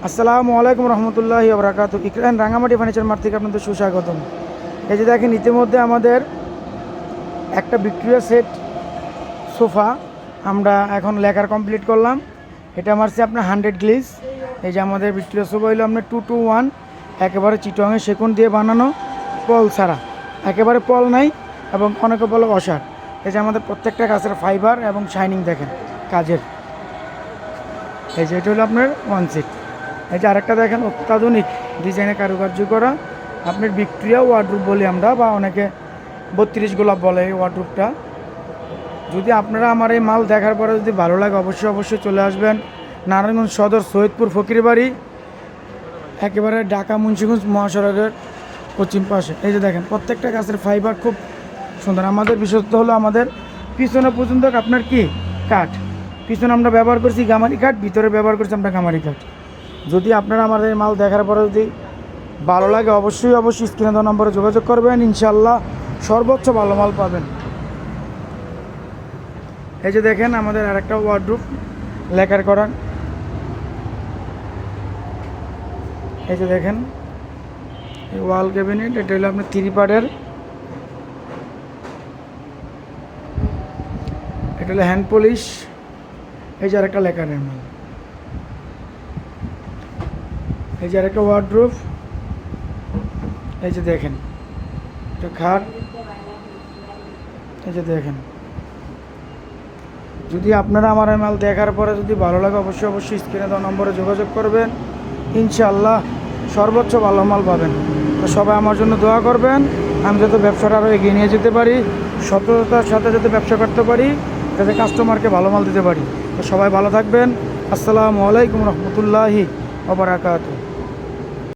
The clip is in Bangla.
আসসালামু আলাইকুম রহমতুল্লাহি ওয়া বারাকাতুহু। ইকরান রাঙামাটি ফার্নিচার মার্ট থেকে আপনাদের সুস্বাগতম। এই যে দেখেন, ইতিমধ্যে আমাদের একটা ভিক্টোরিয়া সেট সোফা আমরা এখন লেখার কমপ্লিট করলাম। এটা মারছি আপনার 100 গ্লেজ। এই যে আমাদের ভিক্টোরিয়া সোফা হইলো আপনার 221, একেবারে চিটংয়ের সেগুন দিয়ে বানানো, পল ছাড়া, একেবারে পল নাই এবং অনেকে বলে অসার। এই যে আমাদের প্রত্যেকটা কাছের ফাইবার এবং শাইনিং দেখেন কাজের। এই যে এটা হলো আপনার ওয়ান সিট। এই যে আরেকটা দেখেন, অত্যাধুনিক ডিজাইনে কারুকার্য করা আপনার ভিক্টোরিয়া ওয়ার্ডরোব বলি আমরা, বা অনেকে 32 গোলাপ বলে এই ওয়ার্ডরোবটা। যদি আপনারা আমার এই মাল দেখার পরে যদি ভালো লাগে, অবশ্যই চলে আসবেন নারায়ণগঞ্জ সদর সৈয়দপুর ফকিরবাড়ি, একেবারে ঢাকা মুন্সিগঞ্জ মহাসড়কের পশ্চিম পাশে। এই যে দেখেন প্রত্যেকটা গাছের ফাইবার খুব সুন্দর। আমাদের বিশেষত হলো আমাদের পিছনে পর্যন্ত আপনার কি কাঠ, পিছনে আমরা ব্যবহার করছি গামারি কাঠ, ভিতরে ব্যবহার করছি আমরা গামারি কাঠ। যদি আপনারা আমাদের মাল দেখার পরে যদি ভালো লাগে, অবশ্যই স্ক্রিনে দেওয়া নম্বরে যোগাযোগ করবেন, ইনশাল্লাহ সর্বোচ্চ ভালো মাল পাবেন। এই যে দেখেন আমাদের আরেকটা ওয়ার্ডরোব লেকার করা। এই যে দেখেন এই ওয়াল ক্যাবিনেট, এটা হলো আপনার 3 পার্টের। এটা হলো হ্যান্ড পলিশ। এই যে আরেকটা লেকারের মাল। এই যে আরেকটা ওয়ার্ডরোব। এই যে দেখেন এটা খাট। এই যে দেখেন, যদি আপনারা আমার এই মাল দেখার পরে যদি ভালো লাগে, অবশ্যই স্ক্রিনে দেওয়া নম্বরে যোগাযোগ করবেন, ইনশাআল্লাহ সর্বোচ্চ ভালো মাল পাবেন। তো সবাই আমার জন্য দোয়া করবেন, আমি যাতে ব্যবসাটা আরও এগিয়ে নিয়ে যেতে পারি, সততার সাথে যাতে ব্যবসা করতে পারি, যাতে কাস্টমারকে ভালো মাল দিতে পারি। তো সবাই ভালো থাকবেন। আসসালামু আলাইকুম রহমতুল্লাহি ওয়া বারাকাতুহু।